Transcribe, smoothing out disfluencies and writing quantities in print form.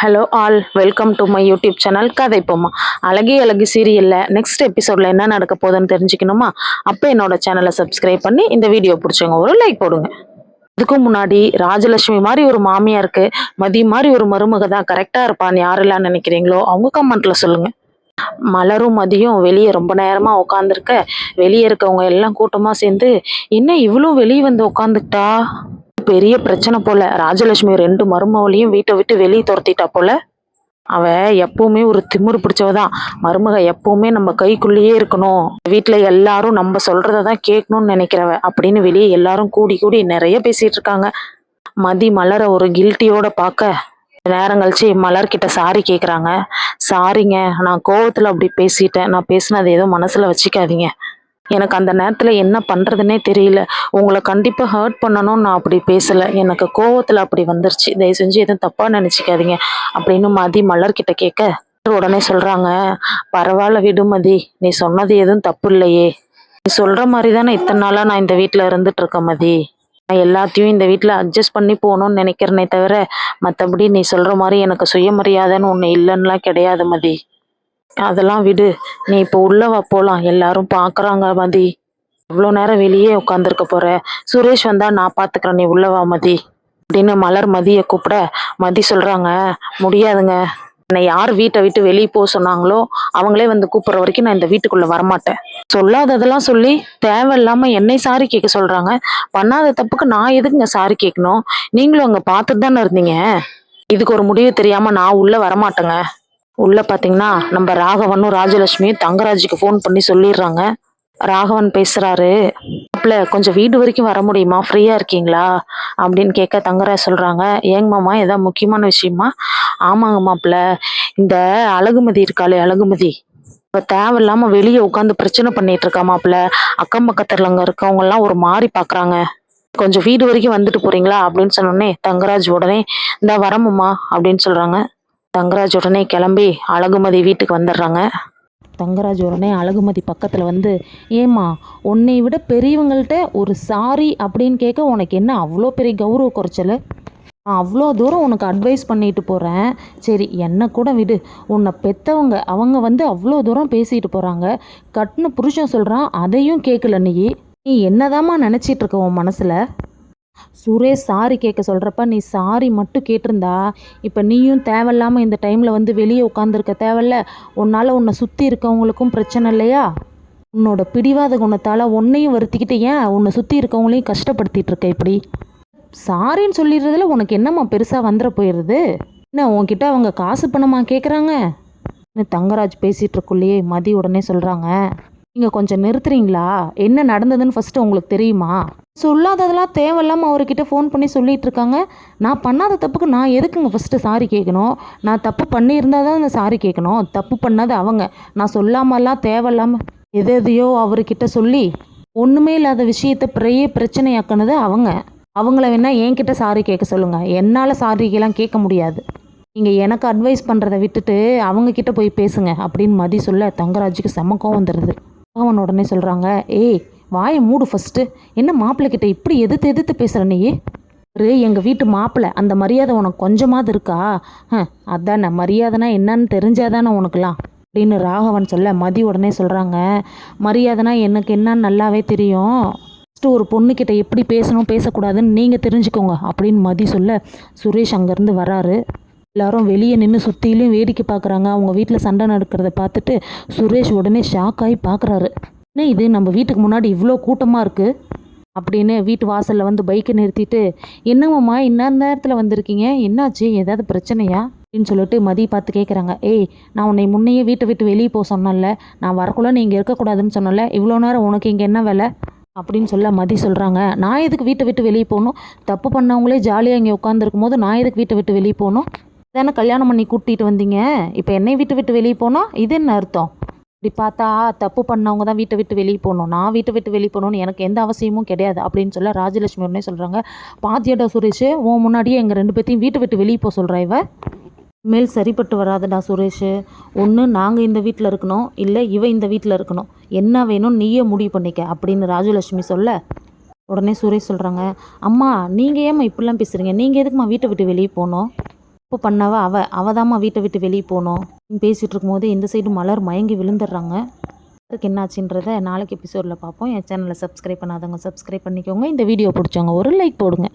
Hello all, welcome to my YouTube channel கதைப்போமா. அழகே அழகு சீரியலில் நெக்ஸ்ட் எபிசோடில் என்ன நடக்க போகுதுன்னு தெரிஞ்சுக்கணுமா? அப்போ என்னோட சேனலை சப்ஸ்கிரைப் பண்ணி இந்த வீடியோ பிடிச்சவங்க ஒரு லைக் போடுங்க. அதுக்கும் முன்னாடி ராஜலட்சுமி மாதிரி ஒரு மாமியாருக்கு மதி மாதிரி ஒரு மருமக தான் கரெக்டாக இருப்பான்னு யாரெல்லாம் நினைக்கிறீங்களோ அவங்க கமெண்ட்ல சொல்லுங்க. மலரும் மதியும் வெளியே ரொம்ப நேரமா உட்காந்துருக்க, வெளியே இருக்கவங்க எல்லாம் கூட்டமா சேர்ந்து என்ன இவ்வளவு வெளியே வந்து உட்காந்துக்கிட்டா, பெரிய பிரச்சனை போல. ராஜலட்சுமி ரெண்டு மருமவளையும் வீட்டை விட்டு வெளியே துரத்திட்டா போல. அவ எப்பவுமே ஒரு திமிரு பிடிச்சவதான். மருமக எப்பவுமே நம்ம கைக்குள்ளேயே இருக்கணும், வீட்டுல எல்லாரும் நம்ம சொல்றதான் கேட்கணும்னு நினைக்கிறவ அப்படின்னு வெளியே எல்லாரும் கூடி கூடி நிறைய பேசிட்டு இருக்காங்க. மதி மலரை ஒரு கில்ட்டியோட பார்க்க நேரம் கழிச்சு மலர்கிட்ட சாரி கேக்குறாங்க. சாரிங்க, நான் கோவத்துல அப்படி பேசிட்டேன், நான் பேசினது ஏதோ மனசுல வச்சுக்காதீங்க. எனக்கு அந்த நேரத்துல என்ன பண்றதுன்னே தெரியல. உங்களை கண்டிப்பா ஹர்ட் பண்ணணும்னு நான் அப்படி பேசல, எனக்கு கோவத்துல அப்படி வந்துருச்சு, தயவு செஞ்சு எதுவும் தப்பா நினைச்சுக்காதீங்க அப்படின்னு மதி மலர்கிட்ட கேட்க உடனே சொல்றாங்க, பரவாயில்ல விடு மதி, நீ சொன்னது எதுவும் தப்பு இல்லையே. நீ சொல்ற மாதிரி தானே இத்தனை நாளா நான் இந்த வீட்டுல இருந்துட்டு இருக்கேன் மதி. நான் எல்லாத்தையும் இந்த வீட்டுல அட்ஜஸ்ட் பண்ணி போகணும்னு நினைக்கிறேனே தவிர மற்றபடி நீ சொல்ற மாதிரி எனக்கு சுயமரியாதைன்னு ஒண்ணு இல்லைன்னுலாம் கிடையாது மதி. அதெல்லாம் விடு, நீ இப்போ உள்ளவா போலாம், எல்லாரும் பாக்குறாங்க மதி. இவ்வளோ நேரம் வெளியே உட்காந்துருக்க போற, சுரேஷ் வந்தா நான் பாத்துக்கிறேன், நீ உள்ளவா மதி அப்படின்னு மலர் மதியை கூப்பிட மதி சொல்றாங்க, முடியாதுங்க, என்னை யார் வீட்டை விட்டு வெளியே போக சொன்னாங்களோ அவங்களே வந்து கூப்பிடுற வரைக்கும் நான் இந்த வீட்டுக்குள்ள வரமாட்டேன். சொல்லாததெல்லாம் சொல்லி தேவையில்லாம என்னை சாரி கேட்க சொல்றாங்க. பண்ணாத தப்புக்கு நான் எதுக்குங்க சாரி கேட்கணும்? நீங்களும் அங்க பார்த்துட்டு தானே இருந்தீங்க. இதுக்கு ஒரு முடிவு தெரியாம நான் உள்ள வரமாட்டேங்க. உள்ள பாத்தீங்கன்னா நம்ம ராகவனும் ராஜலட்சுமியும் தங்கராஜுக்கு ஃபோன் பண்ணி சொல்லிடுறாங்க. ராகவன் பேசுறாரு, மாப்பிள்ள கொஞ்சம் வீடு வரைக்கும் வர முடியுமா, ஃப்ரீயா இருக்கீங்களா அப்படின்னு கேட்க தங்கராஜ் சொல்றாங்க, ஏங்க மாமா, ஏதாவது முக்கியமான விஷயமா? ஆமாங்க மாப்பிள்ள, இந்த அழகுமதி இருக்காளே அழகுமதி, அவ தேவையில்லாம வெளியே உட்காந்து பிரச்சனை பண்ணிட்டு இருக்கா மாப்பிள்ள. அக்கம் பக்கத்துல அங்க இருக்கவங்க எல்லாம் ஒரு மாதிரி பாக்குறாங்க, கொஞ்சம் வீடு வரைக்கும் வந்துட்டு போறீங்களா அப்படின்னு சொன்னோடனே தங்கராஜ் உடனே இந்த வரமுமா அப்படின்னு சொல்றாங்க. தங்கராஜ் உடனே கிளம்பி அழகுமதி வீட்டுக்கு வந்துடுறாங்க. தங்கராஜ் உடனே அழகுமதி பக்கத்தில் வந்து, ஏம்மா, உன்னை விட பெரியவங்கள்ட்ட ஒரு சாரி அப்படின்னு கேட்க உனக்கு என்ன அவ்வளோ பெரிய கௌரவ குறைச்சல்? நான் அவ்வளோ தூரம் உனக்கு அட்வைஸ் பண்ணிட்டு போகிறேன், சரி என்னை கூட விடு, உன்னை பெற்றவங்க அவங்க வந்து அவ்வளோ தூரம் பேசிட்டு போகிறாங்க, கட்டுன்னு புருஷன் சொல்கிறான் அதையும் கேட்கல, நீ நீ என்னதாம்மா நினச்சிட்டு இருக்க உன் மனசில்? சுரேஷ் சாரி கேட்க சொல்கிறப்ப நீ சாரி மட்டும் கேட்டிருந்தா இப்போ நீயும் தேவையில்லாமல் இந்த டைமில் வந்து வெளியே உட்காந்துருக்க தேவையில்ல, உன்னால் உன்னை சுற்றி இருக்கவங்களுக்கும் பிரச்சனை இல்லையா? உன்னோட பிடிவாத குணத்தால் உன்னையும் வருத்திக்கிட்டு ஏன் உன்னை சுற்றி இருக்கவங்களையும் கஷ்டப்படுத்திட்டு இருக்க? இப்படி சாரின்னு சொல்லிடுறதுல உனக்கு என்னம்மா பெருசாக வந்துட போயிடுது? என்ன உன்கிட்ட அவங்க காசு பணமா கேட்குறாங்க? தங்கராஜ் பேசிகிட்டு இருக்குள்ளேயே மதி உடனே சொல்கிறாங்க, நீங்கள் கொஞ்சம் நிறுத்துறீங்களா? என்ன நடந்ததுன்னு ஃபஸ்ட்டு உங்களுக்கு தெரியுமா? சொல்லாததெல்லாம் தேவையில்லாமல் அவர்கிட்ட ஃபோன் பண்ணி சொல்லிகிட்டு இருக்காங்க. நான் பண்ணாத தப்புக்கு நான் எதுக்குங்க ஃபஸ்ட்டு சாரி கேட்கணும்? நான் தப்பு பண்ணியிருந்தால் தான் அந்த சாரி கேட்கணும், தப்பு பண்ணாது அவங்க. நான் சொல்லாமலாம் தேவையில்லாமல் எதையோ அவர்கிட்ட சொல்லி ஒன்றுமே இல்லாத விஷயத்த பிரச்சனையாக்குனது அவங்க. அவங்கள வேணால் என்கிட்ட சாரி கேட்க சொல்லுங்கள், என்னால் சாரிக்கெல்லாம் கேட்க முடியாது. நீங்கள் எனக்கு அட்வைஸ் பண்ணுறதை விட்டுட்டு அவங்கக்கிட்ட போய் பேசுங்க அப்படின்னு மதி சொல்ல தங்கராஜுக்கு செம்ம கோவம் வந்துடுது. அவன் உடனே சொல்கிறாங்க, ஏய் வாயை மூடு ஃபஸ்ட்டு, என்ன மாப்பிள்ளைக்கிட்ட இப்படி எதிர்த்து பேசுகிற நீ? எங்கள் வீட்டு மாப்பிள்ளை, அந்த மரியாதை உனக்கு கொஞ்சமாவது இருக்கா? அதானே மரியாதைனா என்னன்னு தெரிஞ்சாதானே உனக்குலாம் அப்படின்னு ராகவன் சொல்ல மதி உடனே சொல்கிறாங்க, மரியாதைனா எனக்கு என்னன்னு நல்லாவே தெரியும், ஃபஸ்ட்டு ஒரு பொண்ணுக்கிட்ட எப்படி பேசணும் பேசக்கூடாதுன்னு நீங்கள் தெரிஞ்சுக்கோங்க அப்படின்னு மதி சொல்ல சுரேஷ் அங்கேருந்து வராரு. எல்லாரும் வெளியே நின்று சுற்றிலையும் வேடிக்கை பார்க்குறாங்க. அவங்க வீட்டில் சண்டை நடக்கிறத பார்த்துட்டு சுரேஷ் உடனே ஷாக் ஆகி பார்க்குறாரு, என்ன இது நம்ம வீட்டுக்கு முன்னாடி இவ்வளோ கூட்டமாக இருக்குது அப்படின்னு வீட்டு வாசலில் வந்து பைக்கை நிறுத்திட்டு, என்னங்கம்மா இன்னும் நேரத்தில் வந்திருக்கீங்க, என்னாச்சு, ஏதாவது பிரச்சனையா அப்படின்னு சொல்லிட்டு மதி பார்த்து கேட்குறாங்க. ஏய், நான் உன்னை முன்னையே வீட்டை விட்டு வெளியே போக சொன்னேன்ல, நான் வரக்குள்ள நீ இங்கே இருக்கக்கூடாதுன்னு சொன்னல, இவ்வளோ நேரம் உனக்கு இங்கே என்ன வேலை அப்படின்னு சொல்ல மதி சொல்கிறாங்க, நான் எதுக்கு வீட்டை விட்டு வெளியே போகணும்? தப்பு பண்ணவங்களே ஜாலியாக இங்கே உட்காந்துருக்கும் போது நான் எதுக்கு வீட்டை விட்டு வெளியே போகணும்? தானே கல்யாணம் பண்ணி கூட்டிகிட்டு வந்தீங்க, இப்போ என்னை விட்டு வெளியே போனோம், இது என்ன அர்த்தம்? இப்படி பார்த்தா தப்பு பண்ணவங்க தான் வீட்டை விட்டு வெளியே போகணும், நான் வீட்டை விட்டு வெளியே போகணுன்னு எனக்கு எந்த அவசியமும் கிடையாது அப்படின்னு சொல்ல ராஜலட்சுமி உடனே சொல்கிறாங்க, பாத்தியாடா சுரேஷ், உன் முன்னாடியே எங்கள் ரெண்டு பேர்த்தையும் வீட்டை விட்டு வெளியே போக சொல்கிறா இவ, மேல் சரிப்பட்டு வராதுடா சுரேஷ், ஒன்று நாங்கள் இந்த வீட்டில் இருக்கணும், இல்லை இவ இந்த வீட்டில் இருக்கணும், என்ன வேணும்னு நீயே முடிவு பண்ணிக்க அப்படின்னு ராஜலட்சுமி சொல்ல உடனே சுரேஷ் சொல்கிறாங்க, அம்மா நீங்கள் ஏம்மா இப்படிலாம் பேசுகிறீங்க, நீங்கள் எதுக்குமா வீட்டை விட்டு வெளியே போகணும்? தப்பு பண்ணவ அவ தாம்மா வீட்டை விட்டு வெளியே போகணும். பேசிகிட்டு இருக்கும்போது இந்த சைடு மலர் மயங்கி விழுந்துடுறாங்க. அதுக்கு என்னாச்சுன்றதை நாளைக்கு எபிசோடில் பார்ப்போம். என் சேனலை சப்ஸ்கிரைப் பண்ணாதவங்க சப்ஸ்கிரைப் பண்ணிக்கோங்க. இந்த வீடியோ பிடிச்சவங்க ஒரு லைக் போடுங்க.